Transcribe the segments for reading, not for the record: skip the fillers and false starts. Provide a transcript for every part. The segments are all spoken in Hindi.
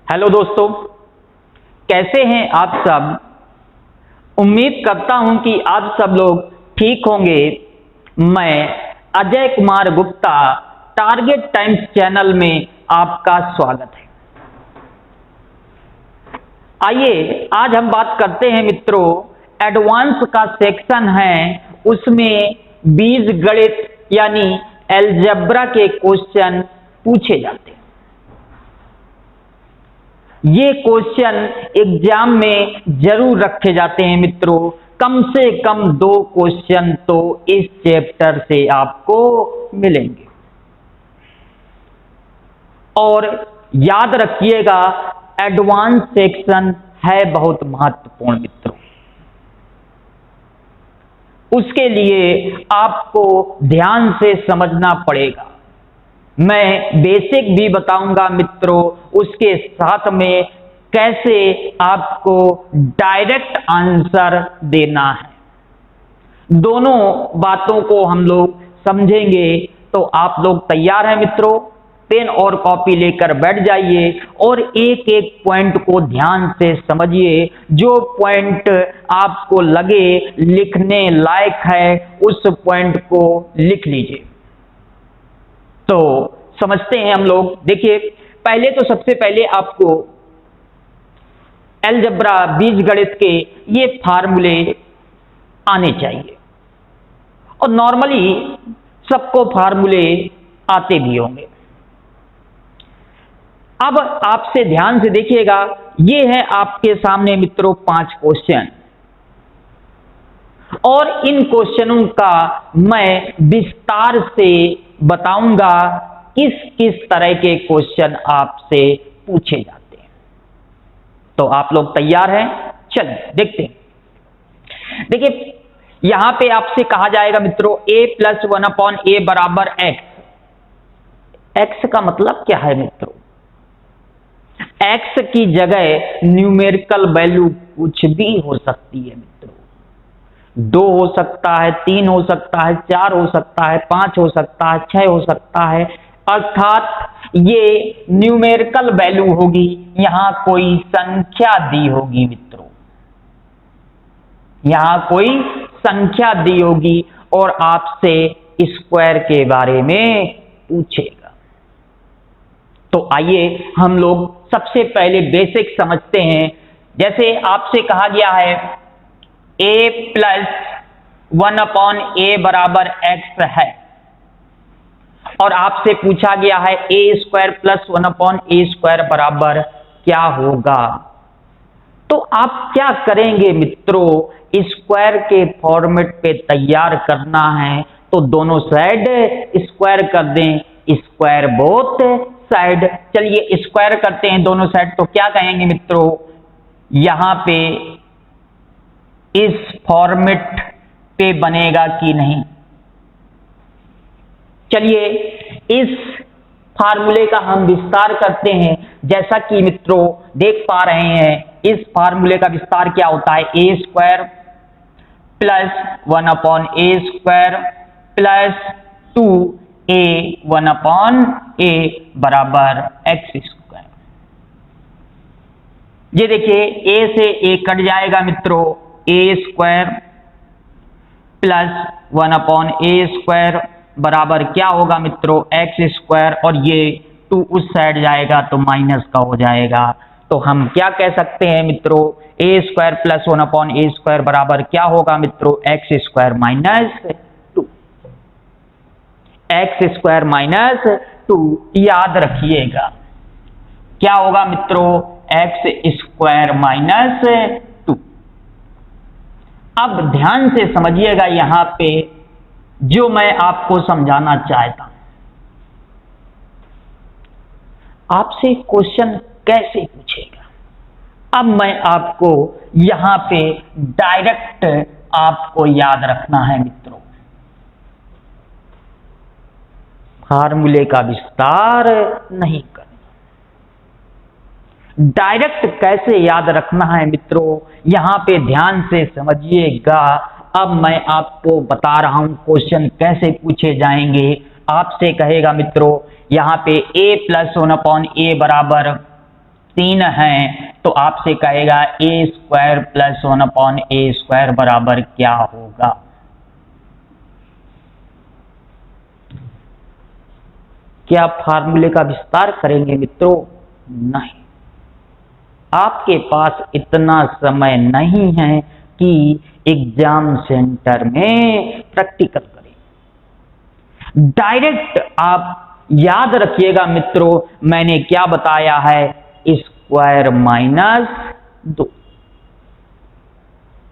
हेलो दोस्तों, कैसे हैं आप सब। उम्मीद करता हूं कि आप सब लोग ठीक होंगे। मैं Ajay Kumar Gupta, target times channel में आपका स्वागत है। आइए आज हम बात करते हैं मित्रों, एडवांस का सेक्शन है, उसमें बीजगणित यानी अलजेब्रा के क्वेश्चन पूछे जाते हैं। ये क्वेश्चन एग्जाम में जरूर रखे जाते हैं मित्रों। कम से कम 2 क्वेश्चन तो इस चैप्टर से आपको मिलेंगे। और याद रखिएगा, एडवांस सेक्शन है बहुत महत्वपूर्ण मित्रों। उसके लिए आपको ध्यान से समझना पड़ेगा। मैं बेसिक भी बताऊंगा मित्रों, उसके साथ में कैसे आपको डायरेक्ट आंसर देना है। दोनों बातों को हम लोग समझेंगे। तो आप लोग तैयार हैं मित्रों? पेन और कॉपी लेकर बैठ जाइए और एक एक पॉइंट को ध्यान से समझिए। जो पॉइंट आपको लगे लिखने लायक है, उस पॉइंट को लिख लीजिए। तो समझते हैं हम लोग। देखिए, पहले तो सबसे पहले आपको अलजेब्रा बीजगणित के ये फार्मूले आने चाहिए, और नॉर्मली सबको फार्मूले आते भी होंगे। अब आपसे ध्यान से देखिएगा, ये है आपके सामने मित्रों 5 क्वेश्चन, और इन क्वेश्चनों का मैं विस्तार से बताऊंगा किस किस तरह के क्वेश्चन आपसे पूछे जाते हैं। तो आप लोग तैयार हैं? चलिए देखते हैं। देखिए, यहां पे आपसे कहा जाएगा मित्रों a + 1/a बराबर x। x का मतलब क्या है मित्रों? x की जगह न्यूमेरिकल वैल्यू कुछ भी हो सकती है मित्रों। 2 हो सकता है, 3 हो सकता है, 4 हो सकता है, 5 हो सकता है, 6 हो सकता है। अर्थात ये न्यूमेरिकल वैल्यू होगी, यहां कोई संख्या दी होगी मित्रों, यहां कोई संख्या दी होगी और आपसे स्क्वायर के बारे में पूछेगा। तो आइए हम लोग सबसे पहले बेसिक समझते हैं। जैसे आपसे कहा गया है a + 1/a बराबर x है, और आपसे पूछा गया है a² + 1/a² बराबर क्या होगा। तो आप क्या करेंगे मित्रों? स्क्वायर के फॉर्मेट पे तैयार करना है, तो दोनों साइड स्क्वायर कर दें, स्क्वायर बोथ साइड। चलिए स्क्वायर करते हैं दोनों साइड, तो क्या कहेंगे मित्रों? यहां पे इस फॉर्मेट पे बनेगा कि नहीं? चलिए इस फार्मूले का हम विस्तार करते हैं। जैसा कि मित्रों देख पा रहे हैं, इस फार्मूले का विस्तार क्या होता है? a² + 1/a² + 2a 1/a बराबर x²। ये देखिए, a से a कट जाएगा मित्रों, a² + 1/a² बराबर क्या होगा मित्रों? x², और ये 2 उस साइड जाएगा तो माइनस का हो जाएगा। तो हम क्या कह सकते हैं मित्रों? a² + 1/a² बराबर क्या होगा मित्रों? x² - 2। x² - 2 याद रखिएगा, क्या होगा मित्रों? x² - 2। अब ध्यान से समझिएगा, यहां पे जो मैं आपको समझाना चाहता हूं, आपसे क्वेश्चन कैसे पूछेगा। अब मैं आपको यहां पे डायरेक्ट आपको याद रखना है मित्रों, फार्मूले का विस्तार नहीं करना। डायरेक्ट कैसे याद रखना है मित्रों, यहां पे ध्यान से समझिएगा। अब मैं आपको बता रहा हूं क्वेश्चन कैसे पूछे जाएंगे। आपसे कहेगा मित्रों, यहां पे a + 1/a बराबर 3 है तो आपसे कहेगा ए स्क्वायर प्लस 1 अपॉन ए स्क्वायर बराबर क्या होगा। क्या फार्मूले का विस्तार करेंगे मित्रों? नहीं, आपके पास इतना समय नहीं है कि एग्जाम सेंटर में प्रैक्टिकल करें। डायरेक्ट आप याद रखिएगा मित्रों, मैंने क्या बताया है, स्क्वायर माइनस 2,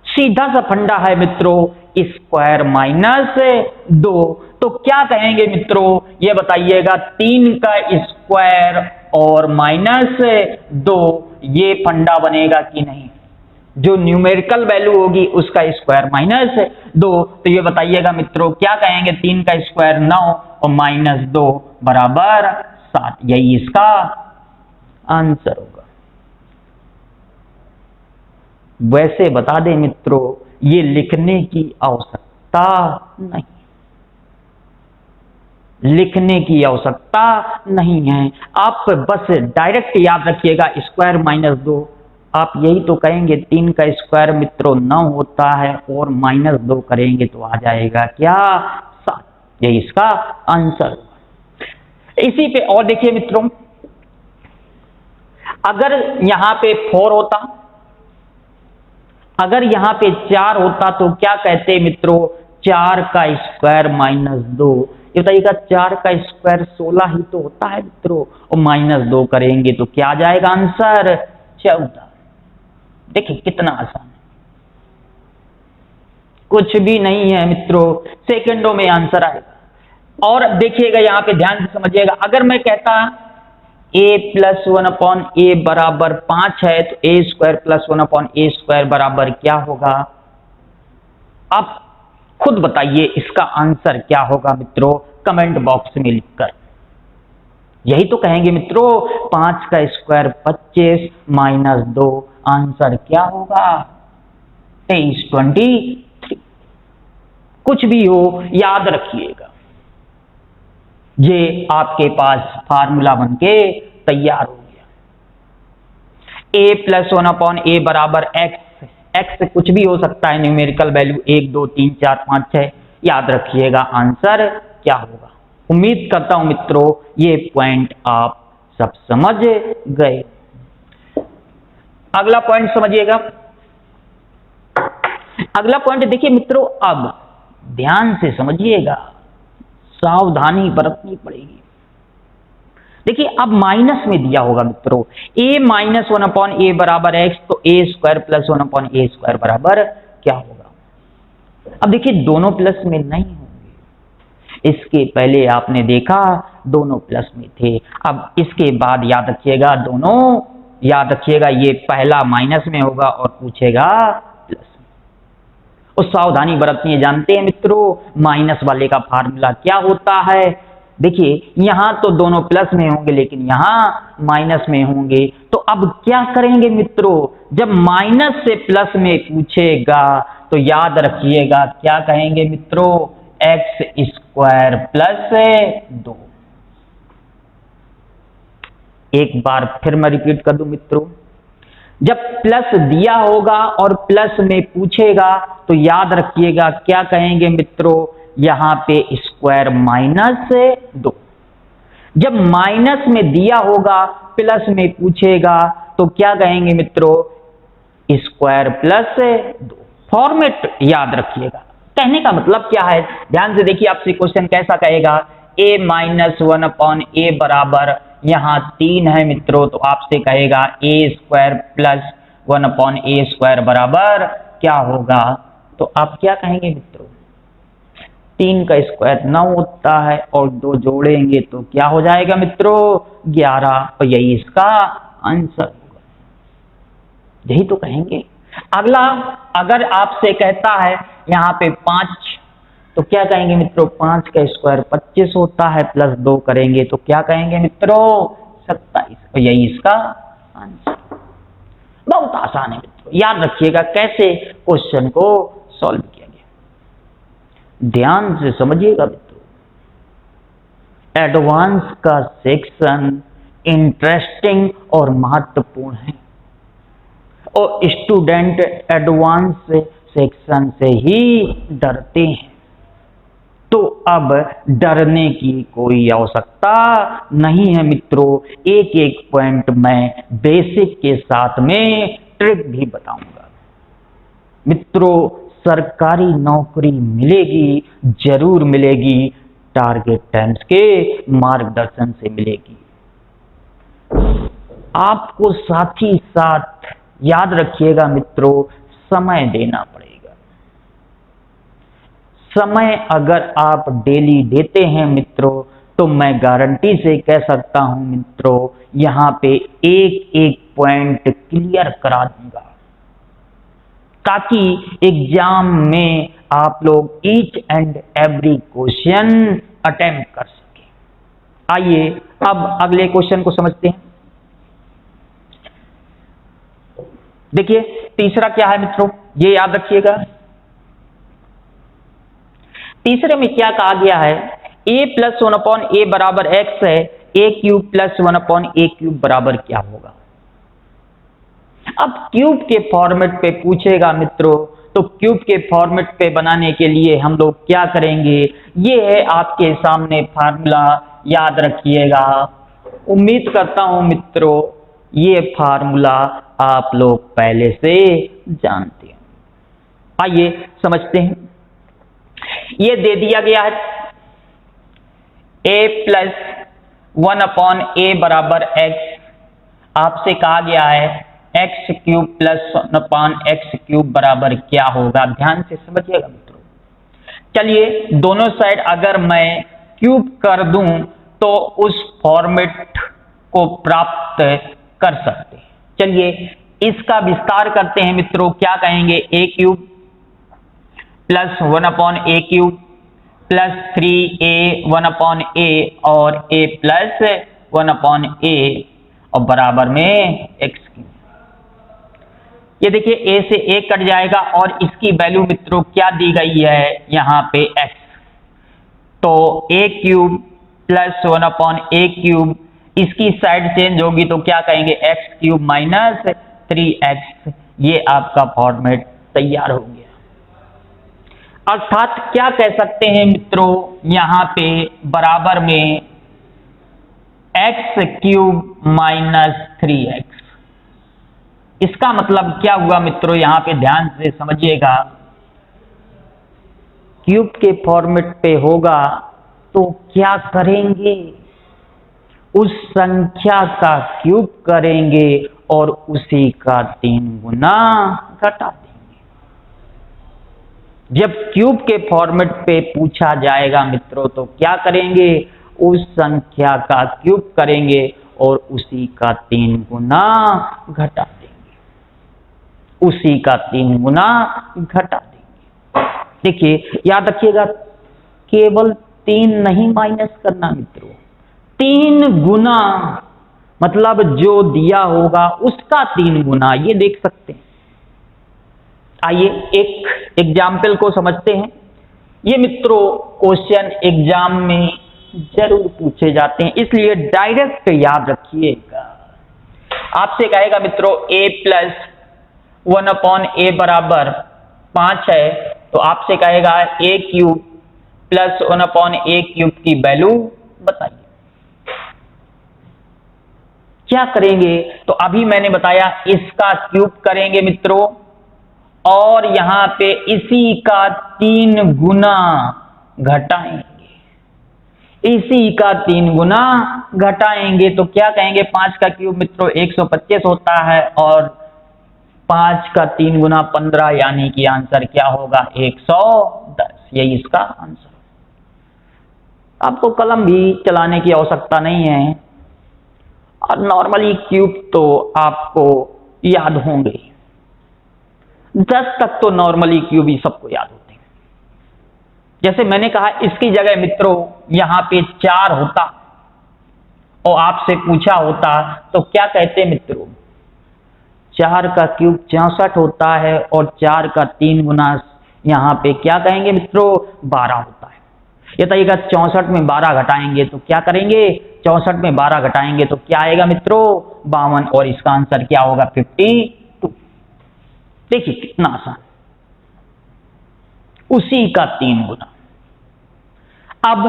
सीधा सा फंडा है मित्रों, स्क्वायर माइनस 2। तो क्या कहेंगे मित्रों, ये बताइएगा, 3 का स्क्वायर और माइनस 2, ये फंडा बनेगा कि नहीं? जो न्यूमेरिकल वैल्यू होगी उसका स्क्वायर माइनस 2, तो ये बताइएगा मित्रों, क्या कहेंगे, 3 का स्क्वायर 9 और माइनस 2 बराबर 7, यही इसका आंसर होगा। वैसे बता दें मित्रों, ये लिखने की आवश्यकता नहीं, लिखने की आवश्यकता नहीं है, आप बस डायरेक्ट याद रखिएगा स्क्वायर माइनस 2। आप यही तो कहेंगे, 3 का स्क्वायर मित्रों 9 होता है और माइनस 2 करेंगे तो आ जाएगा क्या, 7, यही इसका आंसर होगा। इसी पे और देखिए मित्रों, अगर यहां पे 4 होता, अगर यहां पे 4 होता तो क्या कहते मित्रों, 4 का स्क्वायर माइनस 2, ये बताइएगा 4 का स्क्वायर 16 ही तो होता है मित्रों, और माइनस 2 करेंगे तो क्या आ जाएगा आंसर, 14। देखिए कितना आसान है, कुछ भी नहीं है मित्रों, सेकंडों में आंसर आएगा। और देखिएगा यहां पे ध्यान से समझिएगा, अगर मैं कहता a प्लस 1 अपॉन ए बराबर 5 है तो ए स्क्वायर प्लस 1 अपॉन ए स्क्वायर बराबर क्या होगा? आप खुद बताइए इसका आंसर क्या होगा मित्रों, कमेंट बॉक्स में लिखकर। यही तो कहेंगे मित्रों, 5 का स्क्वायर 25 माइनस 2, आंसर क्या होगा, 23, 23। कुछ भी हो याद रखिएगा, ये आपके पास फार्मूला बनके तैयार हो गया। a प्लस 1 अपॉन ए बराबर एक्स, एक्स कुछ भी हो सकता है, न्यूमेरिकल वैल्यू 1 2 3 4 5 6, याद रखिएगा आंसर क्या होगा। उम्मीद करता हूं मित्रों ये पॉइंट आप सब समझ गए। अगला पॉइंट समझिएगा, अगला पॉइंट देखिए मित्रों, अब ध्यान से समझिएगा, सावधानी बरतनी पड़ेगी। देखिए अब माइनस में दिया होगा मित्रों, a माइनस 1 अपॉन ए बराबर एक्स, तो ए स्क्वायर प्लस 1 अपॉन ए स्क्वायर बराबर क्या होगा? अब देखिए दोनों प्लस में नहीं होंगे, इसके पहले आपने देखा दोनों प्लस में थे, अब इसके बाद याद रखिएगा दोनों, याद रखिएगा ये पहला माइनस में होगा और पूछेगा प्लस में। और सावधानी बरतनी है, जानते हैं मित्रों माइनस वाले का फार्मूला क्या होता है? देखिए यहां तो दोनों प्लस में होंगे लेकिन यहां माइनस में होंगे, तो अब क्या करेंगे मित्रों, जब माइनस से प्लस में पूछेगा तो याद रखिएगा क्या कहेंगे मित्रों, एक्स स्क्वायर प्लस 2। एक बार फिर मैं रिपीट कर दूं मित्रों, जब प्लस दिया होगा और प्लस में पूछेगा तो याद रखिएगा क्या कहेंगे मित्रों, यहां पे स्क्वायर माइनस 2। जब माइनस में दिया होगा प्लस में पूछेगा तो क्या कहेंगे मित्रों, स्क्वायर प्लस 2। फॉर्मेट याद रखिएगा, कहने का मतलब क्या है, ध्यान से देखिए आपसे क्वेश्चन कैसा कहेगा, a माइनस 1 अपॉन ए बराबर, यहां 3 है मित्रों, तो आपसे कहेगा a square plus 1 upon A square बराबर क्या होगा? तो आप क्या कहेंगे मित्रों, 3 का स्क्वायर 9 होता है और 2 जोड़ेंगे तो क्या हो जाएगा मित्रों, 11, और यही इसका आंसर होगा, यही तो कहेंगे। अगला, अगर आपसे कहता है यहां पे 5, तो क्या कहेंगे मित्रों, 5 का स्क्वायर 25 होता है, प्लस 2 करेंगे तो क्या कहेंगे मित्रों, 27, और यही इसका आंसर। बहुत आसान है मित्रों, याद रखिएगा कैसे क्वेश्चन को सॉल्व किया गया, ध्यान से समझिएगा मित्रों। एडवांस का सेक्शन इंटरेस्टिंग और महत्वपूर्ण है और स्टूडेंट एडवांस सेक्शन से ही डरते हैं। तो अब डरने की कोई आवश्यकता नहीं है मित्रों। एक एक पॉइंट मैं बेसिक के साथ में ट्रिक भी बताऊंगा। मित्रों, सरकारी नौकरी मिलेगी, जरूर मिलेगी, टारगेट टाइम्स के मार्गदर्शन से मिलेगी। आपको साथ ही साथ याद रखिएगा मित्रों, समय देना पड़ेगा। समय अगर आप डेली देते हैं मित्रों, तो मैं गारंटी से कह सकता हूं मित्रों, यहां पे एक एक पॉइंट क्लियर करा दूंगा, ताकि एग्जाम में आप लोग each and every question attempt कर सके। आइए अब अगले क्वेश्चन को समझते हैं। देखिए तीसरा क्या है मित्रों, ये याद रखिएगा। तीसरे में क्या कहा गया है, a प्लस 1/a बराबर x है, a cube plus 1/a cube बराबर क्या होगा। अब क्यूब के फॉर्मेट पे पूछेगा मित्रों, तो क्यूब के फॉर्मेट पे बनाने के लिए हम लोग क्या करेंगे, ये है आपके सामने फार्मूला, याद रखिएगा। उम्मीद करता हूं मित्रों ये फार्मूला आप लोग पहले से जानते हैं। आइए समझते हैं। ये दे दिया गया है a प्लस 1/a बराबर x, आपसे कहा गया है x cube plus 1/x cube बराबर क्या होगा। ध्यान से समझिएगा मित्रों। चलिए दोनों साइड अगर मैं क्यूब कर दूं तो उस फॉर्मेट को प्राप्त कर सकते हैं। चलिए इसका विस्तार करते हैं मित्रों। क्या कहेंगे, a cube plus 1/a cube plus 3a 1/a और a प्लस 1/a और बराबर में x क्यूब। ये देखिए a से a कट जाएगा और इसकी वैल्यू मित्रों क्या दी गई है यहाँ पे x। तो a cube plus 1/a cube, इसकी साइड चेंज होगी तो क्या कहेंगे, x क्यूब माइनस 3x। ये आपका फॉर्मेट तैयार हो गया। अर्थात क्या कह सकते हैं मित्रों, यहां पे बराबर में x क्यूब माइनस 3x। इसका मतलब क्या हुआ मित्रों, यहां पे ध्यान से समझिएगा। क्यूब के फॉर्मेट पे होगा तो क्या करेंगे, उस संख्या का क्यूब करेंगे और उसी का 3 गुना घटा देंगे। जब क्यूब के फॉर्मेट पे पूछा जाएगा मित्रों तो क्या करेंगे, उस संख्या का क्यूब करेंगे और उसी का 3 गुना घटा देंगे, उसी का 3 गुना घटा देंगे। देखिए याद रखिएगा, केवल 3 नहीं माइनस करना मित्रों, 3 गुना, मतलब जो दिया होगा उसका 3 गुना, ये देख सकते हैं। आइए एक एग्जाम्पल को समझते हैं। ये मित्रों क्वेश्चन एग्जाम में जरूर पूछे जाते हैं, इसलिए डायरेक्ट याद रखिएगा। आपसे कहेगा मित्रों a प्लस 1/a बराबर 5 है, तो आपसे कहेगा a cube plus 1/a cube की वैल्यू बताइए। क्या करेंगे, तो अभी मैंने बताया इसका क्यूब करेंगे मित्रों और यहां पे इसी का 3 गुना घटाएंगे, इसी का 3 गुना घटाएंगे तो क्या कहेंगे, 5 का क्यूब मित्रों 125 होता है और 5 का 3 गुना 15, यानी कि आंसर क्या होगा 110। यही इसका आंसर। आपको कलम भी चलाने की आवश्यकता नहीं है और नॉर्मली क्यूब तो आपको याद होंगे, 10 तक तो नॉर्मली क्यूब ही सबको याद होते हैं। जैसे मैंने कहा इसकी जगह मित्रों यहां पे 4 होता और आपसे पूछा होता तो क्या कहते मित्रों, 4 का क्यूब 64 होता है और 4 का 3 गुना यहां पे क्या कहेंगे मित्रों 12 होता है। ये तरीका 64 में 12 घटाएंगे तो क्या करेंगे, 64 में 12 घटाएंगे तो क्या आएगा मित्रों 52 और इसका आंसर क्या होगा 52। देखिए कितना आसान, उसी का 3 गुना। अब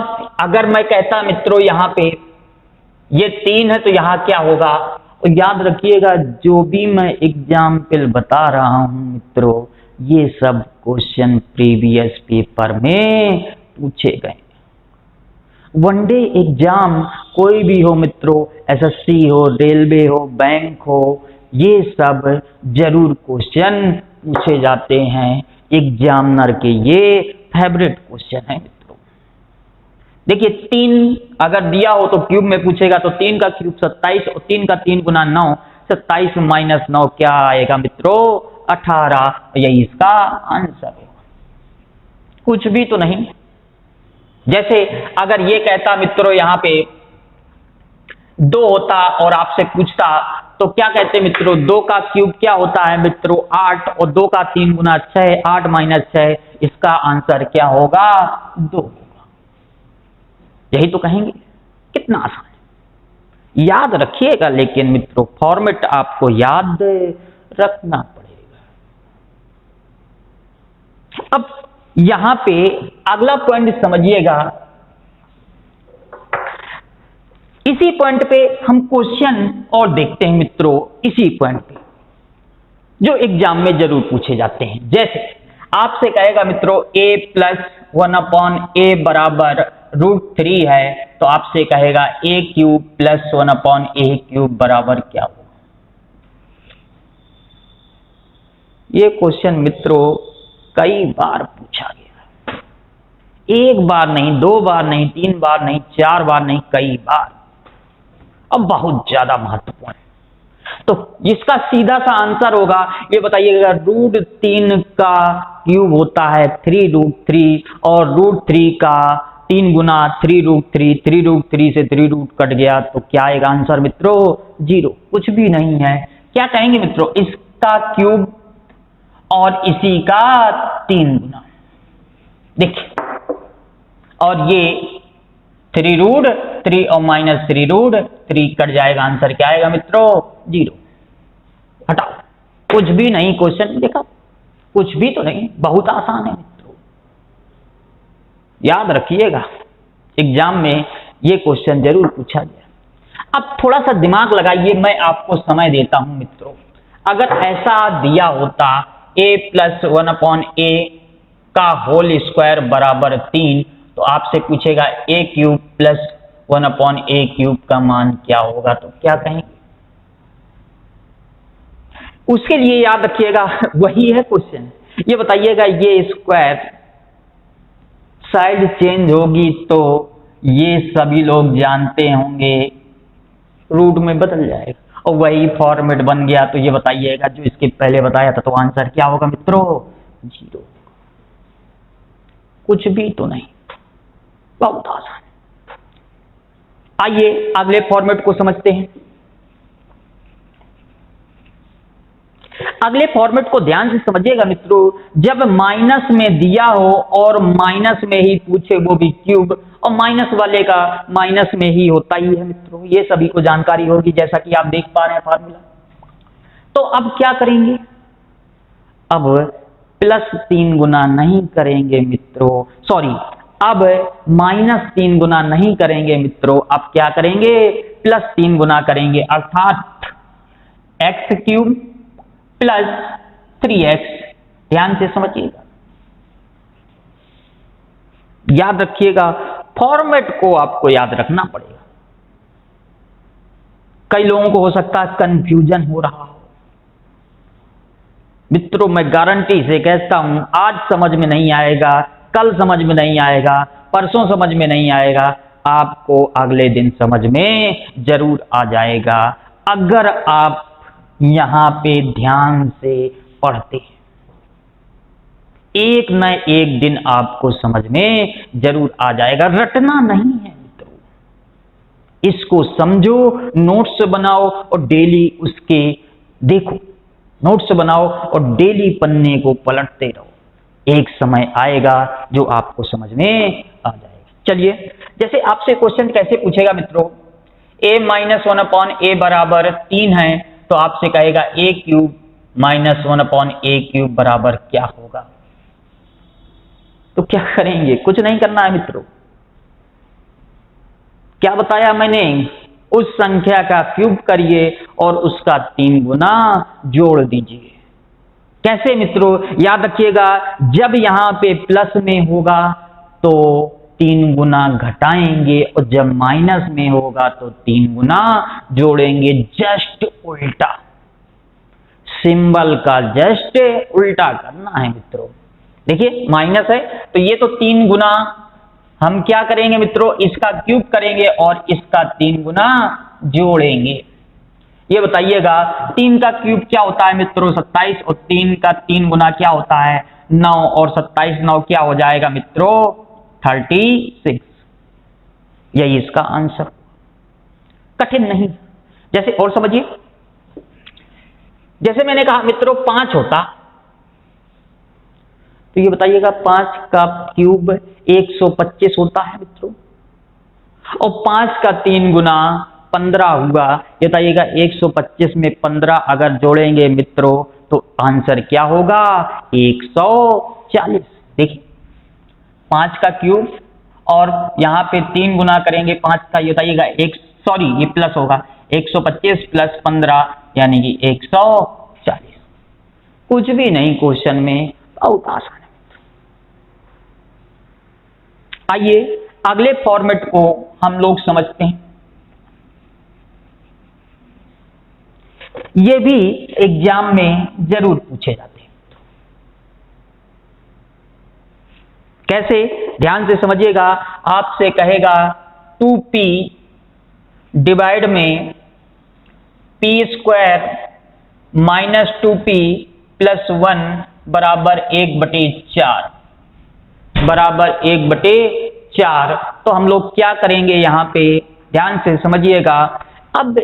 अगर मैं कहता मित्रों यहां पे ये 3 है तो यहां क्या होगा, और याद रखिएगा जो भी मैं एग्जाम्पल बता रहा हूं मित्रों ये सब क्वेश्चन प्रीवियस पेपर में पूछे गए। वनडे एग्जाम कोई भी हो मित्रों, एसएससी हो, रेलवे हो, बैंक हो, ये सब जरूर क्वेश्चन पूछे जाते हैं। एग्जामिनर के ये फेवरेट क्वेश्चन है मित्रों। देखिए 3 अगर दिया हो तो क्यूब में पूछेगा तो 3 का क्यूब 27 और 3 का 3 गुना 9, 27 माइनस 9 क्या आएगा मित्रों 18, यही इसका आंसर होगा। कुछ भी तो नहीं। जैसे अगर ये कहता मित्रों यहां पे 2 होता और आपसे पूछता तो क्या कहते मित्रों 2 का क्यूब क्या होता है मित्रों 8 और 2 का 3 गुना 6, 8 माइनस 6, इसका आंसर क्या होगा 2 होगा। यही तो कहेंगे, कितना आसान है। याद रखिएगा लेकिन मित्रों फॉर्मेट आपको याद रखना पड़ेगा। अब यहां पे अगला पॉइंट समझिएगा, इसी पॉइंट पे हम क्वेश्चन और देखते हैं मित्रों, इसी पॉइंट पे जो एग्जाम में जरूर पूछे जाते हैं। जैसे आपसे कहेगा मित्रों a प्लस 1/a बराबर √3 है तो आपसे कहेगा a cube plus 1/a cube बराबर क्या होगा। ये क्वेश्चन मित्रों कई बार पूछा गया, एक बार नहीं, 2 बार नहीं, 3 बार नहीं, 4 बार नहीं, कई बार, अब बहुत ज्यादा महत्वपूर्ण है। तो इसका सीधा सा आंसर होगा, ये बताइएगा √3 का क्यूब होता है 3√3 और √3 का 3 गुना 3√3, 3√3 से 3 रूट कट गया तो क्या आएगा आंसर मित्रों 0, कुछ भी नहीं है। क्या कहेंगे मित्रों इसका क्यूब और इसी का 3 गुना, देखिए, और ये 3√3 और माइनस 3√3 कट जाएगा, आंसर क्या आएगा मित्रों 0। हटाओ, कुछ भी नहीं, क्वेश्चन देखा, कुछ भी तो नहीं, बहुत आसान है मित्रों। याद रखिएगा एग्जाम में ये क्वेश्चन जरूर पूछा गया। अब थोड़ा सा दिमाग लगाइए, मैं आपको समय देता हूं मित्रों। अगर ऐसा दिया होता a प्लस 1/a का होल स्क्वायर बराबर 3 तो आपसे पूछेगा a cube plus 1/a cube का मान क्या होगा, तो क्या कहेंगे। उसके लिए याद रखिएगा वही है क्वेश्चन, ये बताइएगा ये स्क्वायर साइड चेंज होगी तो ये सभी लोग जानते होंगे रूट में बदल जाएगा, और वही फॉर्मेट बन गया तो ये बताइएगा जो इसके पहले बताया था तो आंसर क्या होगा मित्रों 0। कुछ भी तो नहीं, बहुत आसान। आइए अगले फॉर्मेट को समझते हैं। अगले फॉर्मेट को ध्यान से समझिएगा मित्रों, जब माइनस में दिया हो और माइनस में ही पूछे वो भी क्यूब, और माइनस वाले का माइनस में ही होता ही है मित्रों, ये सभी को जानकारी होगी जैसा कि आप देख पा रहे हैं फार्मूला। तो अब क्या करेंगे, अब प्लस 3 गुना नहीं करेंगे मित्रों, सॉरी, अब माइनस 3 गुना नहीं करेंगे मित्रों, अब क्या करेंगे प्लस 3 गुना करेंगे, अर्थात एक्स क्यूब प्लस 3x। ध्यान से समझिएगा, याद रखिएगा फॉर्मेट को आपको याद रखना पड़ेगा। कई लोगों को हो सकता है कंफ्यूजन हो रहा हो मित्रों, मैं गारंटी से कहता हूं आज समझ में नहीं आएगा, कल समझ में नहीं आएगा, परसों समझ में नहीं आएगा, आपको अगले दिन समझ में जरूर आ जाएगा अगर आप यहां पे ध्यान से पढ़ते हैं। एक न एक दिन आपको समझ में जरूर आ जाएगा, रटना नहीं है मित्रों, इसको समझो, नोट्स बनाओ और डेली उसके देखो, नोट्स बनाओ और डेली पन्ने को पलटते रहो, एक समय आएगा जो आपको समझ में आ जाएगा। चलिए, जैसे आपसे क्वेश्चन कैसे पूछेगा मित्रों, a माइनस 1/a बराबर 3 है, तो आपसे कहेगा a cube minus 1/a cube बराबर क्या होगा। तो क्या करेंगे, कुछ नहीं करना है मित्रों। क्या बताया मैंने, उस संख्या का क्यूब करिए और उसका 3 गुना जोड़ दीजिए। कैसे मित्रों, याद रखिएगा, जब यहां पे प्लस में होगा तो 3 गुना घटाएंगे और जब माइनस में होगा तो 3 गुना जोड़ेंगे। जस्ट उल्टा, सिंबल का जस्ट उल्टा करना है मित्रों। देखिए माइनस है तो ये तो 3 गुना हम क्या करेंगे मित्रों, इसका क्यूब करेंगे और इसका 3 गुना जोड़ेंगे। ये बताइएगा 3 का क्यूब क्या होता है मित्रों, 27, और 3 का 3 गुना क्या होता है, 9, और 27 9 क्या हो जाएगा मित्रों, 36। यही इसका आंसर, कठिन नहीं। जैसे और समझिए, जैसे मैंने कहा मित्रों 5 होता, तो ये बताइएगा 5 का क्यूब 125 होता है मित्रों, और 5 का 3 गुना 15 हुआ। ये बताइएगा 125 में 15 अगर जोड़ेंगे मित्रों तो आंसर क्या होगा, 140। देखिए 5 का क्यूब और यहां पे 3 गुना करेंगे 5 का, ये बताइएगा ये प्लस होगा, 125 प्लस 15 यानी कि 140। कुछ भी नहीं क्वेश्चन में, बहुत आसान है। आइए अगले फॉर्मेट को हम लोग समझते हैं। ये भी एग्जाम में जरूर पूछे जाते हैं। कैसे, ध्यान से समझिएगा। आपसे कहेगा 2p डिवाइड में p² माइनस 2p प्लस 1 बराबर 1/4 बराबर 1/4। तो हम लोग क्या करेंगे, यहां पे ध्यान से समझिएगा। अब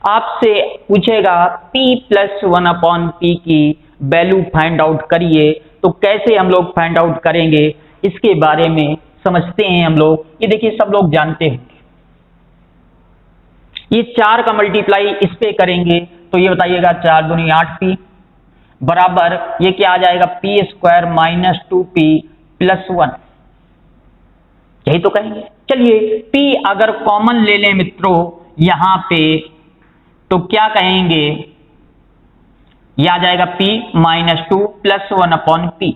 आपसे पूछेगा p प्लस 1/p की वैल्यू फाइंड आउट करिए। तो कैसे हम लोग फाइंड आउट करेंगे, इसके बारे में समझते हैं हम लोग। ये देखिए सब लोग जानते होंगे, ये 4 का मल्टीप्लाई इस पे करेंगे तो ये बताइएगा 4 दूनी 8p बराबर ये क्या आ जाएगा, p² माइनस 2p प्लस 1। यही तो कहेंगे। चलिए p अगर कॉमन ले लें मित्रों यहां पे, तो क्या कहेंगे, यह आ जाएगा p माइनस 2 प्लस 1/p।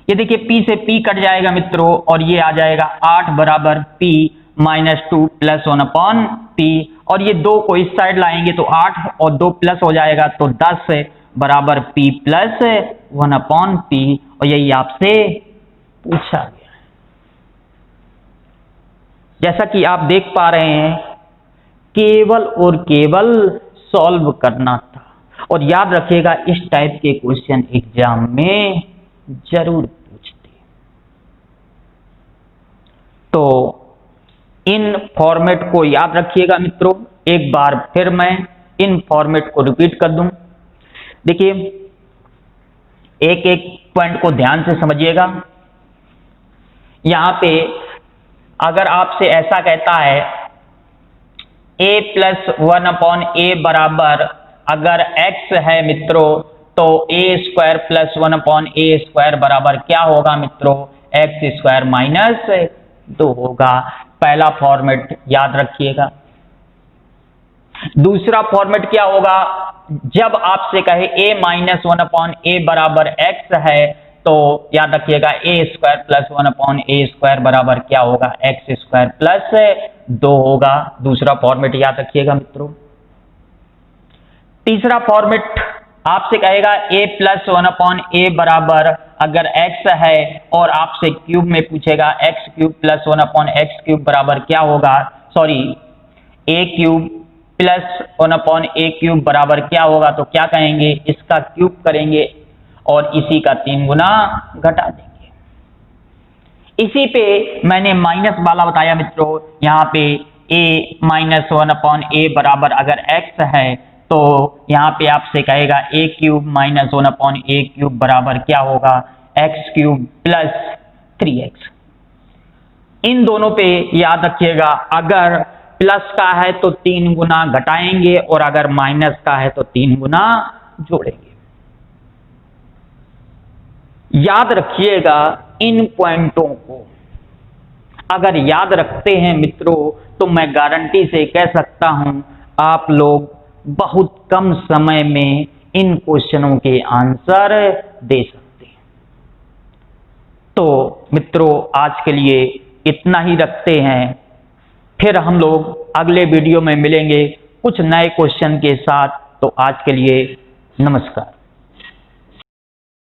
ये देखिए p से p कट जाएगा मित्रों और ये आ जाएगा 8 बराबर p माइनस 2 प्लस 1/p, और ये 2 को इस साइड लाएंगे तो 8 और 2 प्लस हो जाएगा तो 10 बराबर p प्लस 1/p, और यही आपसे पूछा गया है। जैसा कि आप देख पा रहे हैं, केवल और केवल सॉल्व करना था। और याद रखिएगा इस टाइप के क्वेश्चन एग्जाम में जरूर पूछते। तो इन फॉर्मेट को याद रखिएगा मित्रों। एक बार फिर मैं इन फॉर्मेट को रिपीट कर दूं। देखिए एक एक पॉइंट को ध्यान से समझिएगा। यहां पे अगर आपसे ऐसा कहता है a प्लस 1/a बराबर अगर x है मित्रों तो a² प्लस 1/a² बराबर क्या होगा मित्रों, x² माइनस 2 होगा। पहला फॉर्मेट याद रखिएगा। दूसरा फॉर्मेट क्या होगा, जब आपसे कहे a माइनस 1/a बराबर x है तो याद रखिएगा a² प्लस 1/a² बराबर क्या होगा, x² प्लस 2 होगा। दूसरा फॉर्मेट याद रखिएगा मित्रों। तीसरा फॉर्मेट आपसे कहेगा a प्लस 1/a बराबर अगर x है और आपसे क्यूब में पूछेगा x³ प्लस 1/x³ बराबर क्या होगा, a³ प्लस 1/a³ बराबर क्या होगा, तो क्या कहेंगे, इसका क्यूब करेंगे और इसी का 3 गुना घटा देंगे। इसी पे मैंने माइनस वाला बताया मित्रों। यहाँ पे a माइनस 1/a बराबर अगर x है तो यहाँ पे आपसे कहेगा a³ माइनस 1/a³ बराबर क्या होगा, x³ प्लस 3x। इन दोनों पे याद रखिएगा अगर प्लस का है तो 3 गुना घटाएंगे और अगर माइनस का है तो 3 गुना जोड़ेंगे। याद रखिएगा इन पॉइंटों को। अगर याद रखते हैं मित्रों तो मैं गारंटी से कह सकता हूं आप लोग बहुत कम समय में इन क्वेश्चनों के आंसर दे सकते हैं। तो मित्रों आज के लिए इतना ही रखते हैं, फिर हम लोग अगले वीडियो में मिलेंगे कुछ नए क्वेश्चन के साथ। तो आज के लिए नमस्कार।